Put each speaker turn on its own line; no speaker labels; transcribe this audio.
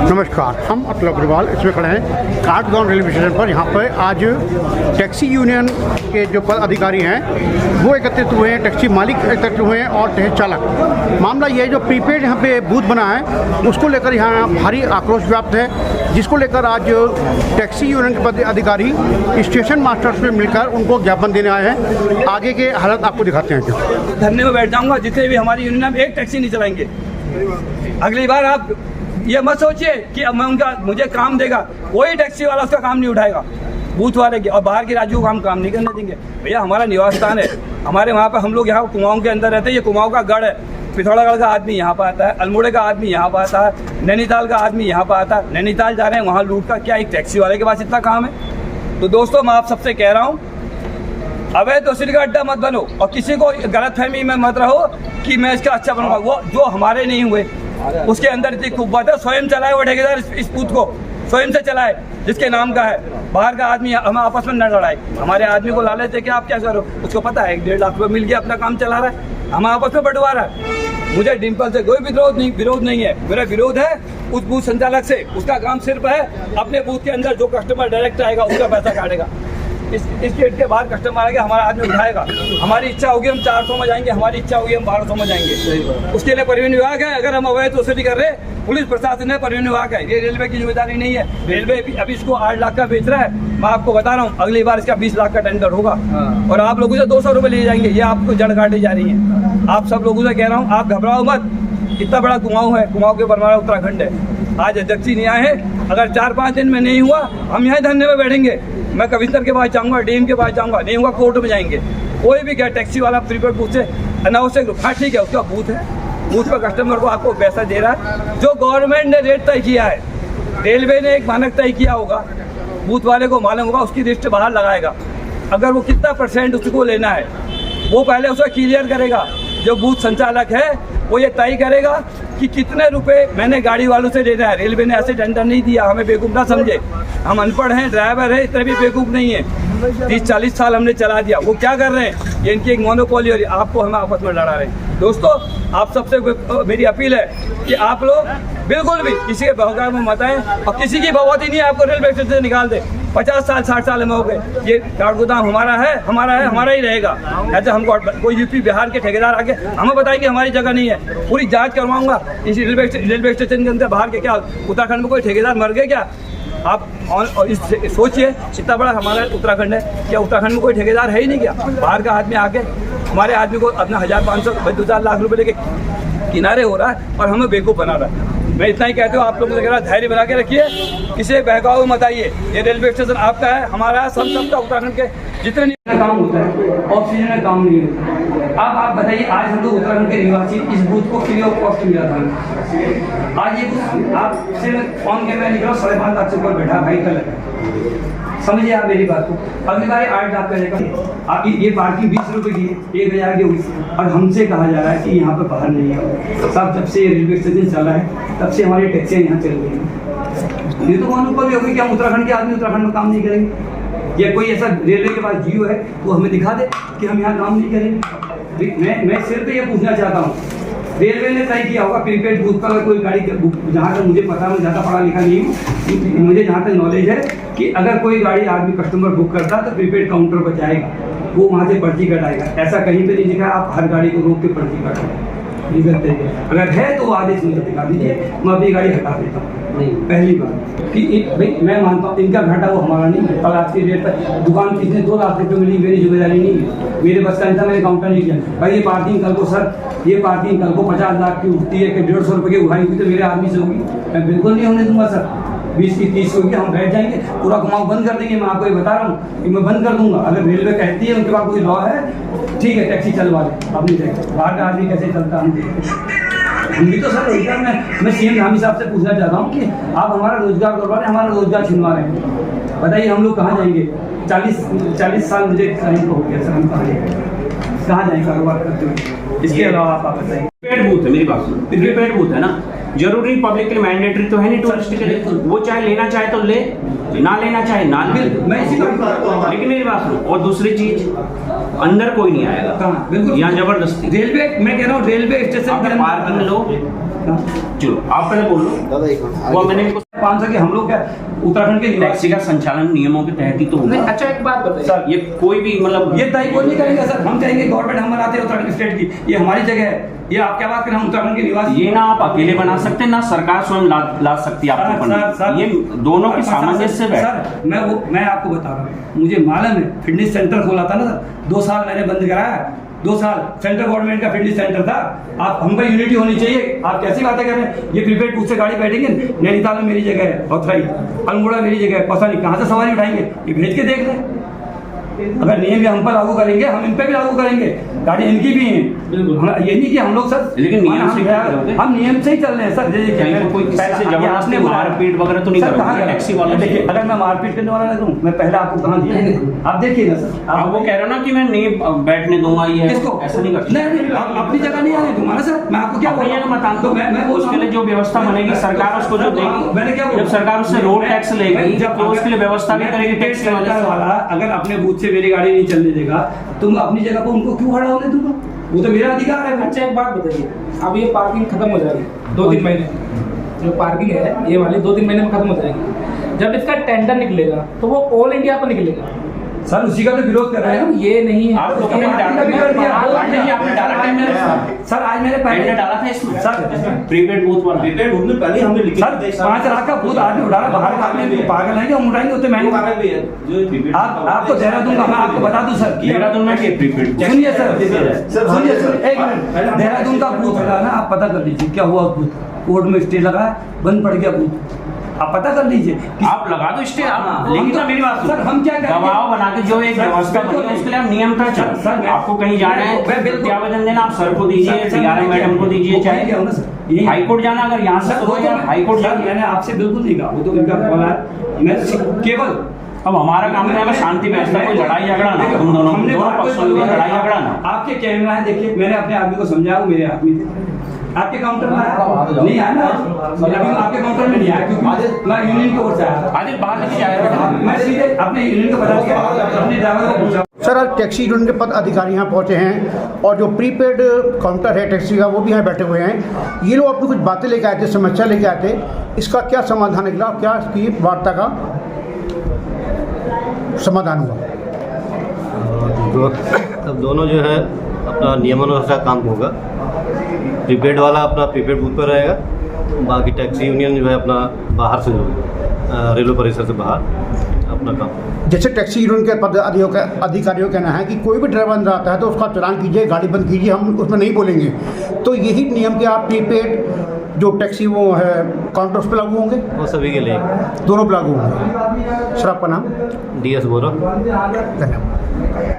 नमस्कार, हम अतुल अग्रवाल इसमें खड़े हैं काठगोदाम रेलवे स्टेशन पर। यहाँ पर आज टैक्सी यूनियन के जो पद अधिकारी हैं वो एकत्रित हुए हैं, टैक्सी मालिक एकत्रित हुए हैं और टैक्सी चालक। मामला ये है, जो प्रीपेड यहाँ पे बूथ बना है उसको लेकर यहाँ भारी आक्रोश व्याप्त है, जिसको लेकर आज टैक्सी यूनियन के पद अधिकारी स्टेशन मास्टर से मिलकर उनको ज्ञापन देने आए हैं। आगे के हालत आपको दिखाते हैं।
धरने में बैठ जाऊँगा, जितने भी हमारी यूनियन हम एक टैक्सी नहीं चलाएंगे। अगली बार आप ये मत सोचिए कि अब मैं मुझे काम देगा, कोई टैक्सी वाला उसका काम नहीं उठाएगा, बूथ वाले की। और बाहर के राज्यों को हम काम नहीं करने देंगे। भैया हमारा निवास स्थान है, हमारे वहाँ पर हम लोग यहाँ कुमाऊं के अंदर रहते हैं। ये कुमाऊं का गढ़ है, पिथौरागढ़ का आदमी यहाँ पर आता है, अल्मोड़े का आदमी यहाँ पर आता है, नैनीताल का आदमी यहाँ पर आता है। नैनीताल जा रहे हैं, वहाँ लूट का क्या एक टैक्सी वाले के पास इतना काम है? तो दोस्तों मैं आप सबसे कह रहा हूँ, अवैध वसूली का अड्डा मत बनो और किसी को गलतफहमी में मत रहो कि मैं इसका अच्छा बनूंगा। वो जो हमारे नहीं हुए उसके अंदर इतनी खूब बात है। स्वयं चलाए वो ठेकेदार इस बूथ को, स्वयं से चलाए जिसके नाम का है। बाहर का आदमी हम आपस में न लड़ाए। हमारे आदमी को लालच है कि आप क्या करो, उसको पता है 1.5 लाख रुपये मिल गया, अपना काम चला रहा है, हम आपस में बंटवा रहा है। मुझे डिम्पल से कोई विरोध नहीं है। मेरा विरोध है उस बूथ संचालक से। उसका काम सिर्फ है अपने बूथ के अंदर जो कस्टमर डायरेक्ट आएगा उसका पैसा काटेगा। इस गेट के बाहर कस्टमर आएगा, हमारा आदमी उठाएगा। हमारी इच्छा होगी हम 400 में जाएंगे, हमारी इच्छा होगी हम 1200 में जाएंगे। उसके लिए परिवहन विभाग है। अगर हम अवैध वसूली कर रहे, पुलिस प्रशासन है, परिवहन विभाग है। ये रेलवे की जिम्मेदारी नहीं है। रेलवे अभी इसको 8 लाख का बेच रहा है। मैं आपको बता रहा हूँ, अगली बार इसका 20 लाख का टेंडर होगा और आप लोगों से 200 रुपये लिए जाएंगे। ये आपको जड़ काटी जा रही है। आप सब लोगों से कह रहा हूँ, आप घबराओ मत। इतना बड़ा कुमाऊं है, कुमाऊं के बरमारा उत्तराखंड है। आज अध्यक्ष नहीं आए हैं, अगर 4-5 दिन में नहीं हुआ हम यहाँ धरने में बैठेंगे। मैं कमिश्नर के पास जाऊँगा, डीएम के पास जाऊँगा, नहीं हुआ कोर्ट में जाएंगे। कोई भी क्या टैक्सी वाला प्रीपेड बूथ से अनावश्यक, हाँ ठीक है उसका बूथ है, बूथ पर कस्टमर को आपको पैसा दे रहा है। जो गवर्नमेंट ने रेट तय किया है, रेलवे ने एक मानक तय किया होगा, बूथ वाले को मालूम होगा, उसकी लिस्ट बाहर लगाएगा। अगर वो कितना % उसको लेना है वो पहले उसे क्लियर करेगा। जो बूथ संचालक है वो ये तय करेगा कि कितने रुपए मैंने गाड़ी वालों से लेना है। रेलवे ने ऐसे टेंडर नहीं दिया, हमें बेवकूफ़ ना समझे। हम अनपढ़ हैं, ड्राइवर है, इतने भी बेवकूफ़ नहीं है। 30-40 साल हमने चला दिया। वो क्या कर रहे हैं, ये इनकी एक मोनोपोली हो रही है। आपको हम आपस में लड़ा रहे हैं। दोस्तों आप सबसे मेरी अपील है कि आप लोग बिल्कुल भी किसी के भौकाल में मत आए और किसी की भगवती नहीं आपको रेलवे स्टेशन से निकाल दे। 50 साल 60 साल में हो गए। ये काठगोदाम हमारा है, हमारा ही रहेगा। ऐसे हमको कोई यूपी बिहार के ठेकेदार आके हमें बताएंगे हमारी जगह नहीं है। पूरी जांच करवाऊंगा इस रेलवे स्टेशन के अंदर। बाहर के क्या उत्तराखंड में कोई ठेकेदार मर गए क्या? आप सोचिए, इतना बड़ा हमारा उत्तराखंड है, क्या उत्तराखंड में कोई ठेकेदार है ही नहीं क्या? बाहर का आदमी आके हमारे आदमी को अपना 1500-2 लाख रुपए लेके किनारे हो रहा है और हमें बेवकूफ़ बना रहा है। मैं इतना ही कहता हूँ, आप लोगों से कह रहा धैर्य बना के रखिए, किसी बहकाव मत आइए। ये रेलवे स्टेशन आपका है, हमारा है, सबका उत्तराखंड के जितने काम होता है ऑक्सीजन में काम नहीं होता। आप बताइए, आज हम लोग उत्तराखंड के निवासी इस बूथ को फ्री ऑफ कॉस्ट मिला था। आज ये आप सिर्फ ऑन कैमरा निकलो, 5.5 लाख से ऊपर बैठा भाई कलर। समझिए आप मेरी बात को। अगली बार 8 लाख का लेकर आप ये पार्किंग 20 रुपये की 1000 की हुई और हमसे कहा जा रहा है कि यहाँ पर बाहर नहीं है। साहब जब से रेलवे स्टेशन चला है तब से हमारी टैक्सियाँ यहाँ चल रही हैं। ये तो मोनोपोली हो गई कि हम उत्तराखंड के आदमी उत्तराखंड में काम नहीं करेंगे। या कोई ऐसा रेलवे के पास जियो है वो हमें दिखा दे कि हम यहाँ काम नहीं करेंगे। मैं सिर्फ ये पूछना चाहता हूँ, रेलवे ने तय किया होगा प्रीपेड बूथ पर कोई गाड़ी, जहाँ तक मुझे पता, मैं ज़्यादा पढ़ा लिखा नहीं हूँ, मुझे जहाँ तक नॉलेज है कि अगर कोई गाड़ी आदमी कस्टमर बुक करता है तो प्रीपेड काउंटर पर जाएगा, वो वहाँ से पर्ची कटाएगा। ऐसा कहीं पे नहीं लिखा आप हर गाड़ी को रोक के पर्ची कटाएगा। अगर है तो वो आदेश मुझे दिखा दीजिए, मैं अपनी गाड़ी हटा देता हूँ। पहली बात कि भाई मैं मानता हूँ इनका घाटा वो हमारा नहीं है। कल आज की डेट पर दुकान किसने 2 लाख रुपये मिली, मेरी जिम्मेदारी नहीं है। मेरे बस का था, मैंने काउंटर नहीं किया भाई। ये पार्किंग कल को सर, ये पार्किंग कल को 50 लाख की उठती है कि 150 रुपये की उठाई हुई तो मेरे आदमी से होगी। मैं बिल्कुल नहीं होने दूंगा सर। 20 की 30 होगी, हम बैठ जाएंगे, पूरा कुमाऊं बंद कर देंगे। मैं आपको ये बता रहा हूँ कि मैं बंद कर दूंगा। अगर रेलवे कहती है उनके पास कोई लॉ है, ठीक है टैक्सी चलवा दें अपनी जगह। बाहर का आदमी कैसे चलता हम देखते। हम भी तो सर रोजगार में, मैं सीएम धामी साहब से पूछना चाहता हूँ कि आप हमारा रोजगार करवा रहे हैं, हमारा रोजगार छिनवा रहे हैं। बताइए हम लोग कहाँ जाएंगे? 40 साल मुझे हो गया सर, हम कहाँ जाएंगे कारोबार करते हुए? इसके अलावा आप बताइए।
प्रीपेड बूथ है, मेरी बात सुनो, प्रीपेड बूथ है ना, जरूरी पब्लिक के लिए मैंडेटरी तो है नहीं टूरिस्ट के लिए। वो चाहे लेना चाहे तो ले, ना लेना चाहे ना ले।
मैं इसी
लेकिन मेरी बात सुनो, और दूसरी चीज, अंदर कोई नहीं आएगा,
बिल्कुल
यहाँ जबरदस्ती।
रेलवे, मैं कह रहा हूँ रेलवे स्टेशन
पार्किंग लो, चलो आप पहले बोल लो। वो मैंने
500 के हम लोग क्या उत्तराखंड के
टैक्सी का संचालन नियमों के तहत ही तो
नहीं,
होगा।
अच्छा एक बात बताइए
सर
ये कोई भी मतलब
ये तय कोई नहीं करेंगे सर, हम कहेंगे गवर्नमेंट हम बनाते हैं उत्तराखंड स्टेट की, ये हमारी जगह है, ये आप क्या बात करें, हम उत्तराखंड के निवासी।
ये ना आप अकेले बना सकते ना सरकार स्वयं ला सकती है आपको बनने। ये दोनों के सामंजस्य से बैठ।
सर मैं आपको बता रहा हूँ, मुझे मालूम है फिटनेस सेंटर खोला था ना सर, 2 साल मैंने बंद कराया, 2 साल सेंट्रल गवर्नमेंट का फिटनेस सेंटर था। आप हम पर यूनिटी होनी चाहिए, आप कैसी बातें कर रहे हैं, ये प्रीपेड बूथ से गाड़ी बैठेंगे, नैनीताल में मेरी जगह है ऑथराइज, अल्मोड़ा मेरी जगह है, पता नहीं कहाँ से सवारी उठाएंगे, ये भेज के देख लें। अगर नियम हम पर लागू करेंगे, हम इन पे भी लागू करेंगे, गाड़ी इनकी भी है, ये नहीं कि हम लोग सर,
लेकिन नियम से क्या करोगे?
हम नियम से ही चल रहे हैं सर।
कहीं कोई किसी से जबरदस्ती मारपीट वगैरह तो नहीं
सर,
करोगे
कहाँ
टैक्सी वाले?
देखिए, अगर मैं मारपीट करने वाला लगूं, मैं पहले आपको कहाँ दिया, आप देखिए ना सर।
आप वो कह रहे हो ना कि मैं नहीं बैठने दूंगा, ये
किसको?
ऐसा नहीं करते।
नहीं, आप अपनी जगह नहीं आने दूंगा ना सर, मैं आपको क्या बोल रहा हूं?
मतान
तो मैं बोल
उसके लिए जो व्यवस्था बनेगी सरकार उसको जो देगी,
मैंने क्या बोला?
जब सरकार उससे रोड टैक्स लेगी तो उसके लिए व्यवस्था भी करेगी टैक्सी
वाला। अगर अपने बूथ से मेरी गाड़ी नहीं चलने देगा, तुम अपनी जगह पर उनको क्यों खड़ा होने दूंगा? वो तो मेरा अधिकार है।
अच्छा एक बात बताइए, अब ये पार्किंग खत्म हो जाएगी 2-3 महीने, जो पार्किंग है ये वाली 2-3 महीने में खत्म हो जाएगी। जब इसका टेंडर निकलेगा तो वो ऑल इंडिया पर निकलेगा।
सर उसी का तो विरोध कर रहे हैं।
ये नहीं है
आप लोग
ये
अपने डाटा
आपने
में
कर
आपने डाला टेंडर
सर आज मैंने
टेंडर
पहले
डाला था इसमें
सर
प्रीपेड बूथ वाला।
प्रीपेड बूथ में पहले हमने लिखी
सर 5 लाख का बूथ आदमी उठा रहा, बाहर का आदमी पागल है क्या, हम उठाएंगे उतने महंगे।
जो
आपको देहरादून का मैं आपको बता दूं सर,
देहरादून में क्या प्रीपेड?
सुनिए सर, सुनिए एक मिनट, देहरादून का बूथ लगा ना, आप पता कर लीजिए क्या हुआ। बूथ कोर्ट में स्टे लगा है, बंद पड़ गया बूथ, आप पता कर लीजिए।
आप लगा दो स्टे, आप लेकिन ना मेरी बात
सर हम क्या करेंगे?
दबाव बना के जो एक व्यवस्था बनी है उसके लिए आप नियम पर
सर,
चलो।
मैं-
आपको कहीं जाना है
मैं बिल्कुल-
प्रत्यावेदन देना, आप सर को दीजिए,
सर,
डीआरएम
मैं
मैडम को दीजिए,
वो
चाहे
क्या हो ना सर, यही-
हाई कोर्ट जाना, अगर यहाँ से
सर,
तो
वो तो
हाई कोर्ट
सर,
जाना।
मैंने आपसे बिल्कुल नहीं कहा, वो तो इनका कॉल है। मैं केवल
अब हमारा काम है शांति व्यवस्था, कोई लड़ाई झगड़ा ना, तुम दोनों पक्षों में लड़ाई झगड़ा ना।
आपके कैमरा है, देखिए मैंने अपने आदमी को समझाया, वो मेरे आदमी थे। आपके काउंटर में आया नहीं आया ना, अभी आपके काउंटर में नहीं आया क्योंकि मैं यूनियन की ओर से आया।
आदिल बाहर लेके आया बेटा।
मैं सीधे अपने यूनियन को बता दिया, अपने ड्राइवर को पूछा।
सर आज टैक्सी यूनियन के पद अधिकारी यहाँ पहुँचे हैं और जो प्रीपेड काउंटर है टैक्सी का वो भी यहाँ बैठे हुए हैं। ये लोग अपनी कुछ बातें लेके आए थे, समस्या लेके आए थे, इसका क्या समाधान निकला, क्या इसकी वार्ता का समाधान हुआ?
अब दोनों जो है अपना नियमानुसार काम होगा। प्रीपेड वाला अपना प्रीपेड बूथ पर रहेगा, बाकी टैक्सी यूनियन जो है अपना बाहर से जो रेलवे परिसर से बाहर अपना काम।
जैसे टैक्सी यूनियन के पद अधिकारियों का कहना है कि कोई भी ड्राइवर अंदर आता है तो उसका चालान कीजिए, गाड़ी बंद कीजिए, हम उसमें नहीं बोलेंगे। तो यही नियम के आप प्रीपेड जो टैक्सी वो है काउंटर उस पर लागू होंगे?
वो सभी के लिए
दोनों पर लागू होंगे। सर आपका नाम?
DS बोरा।
धन्यवाद।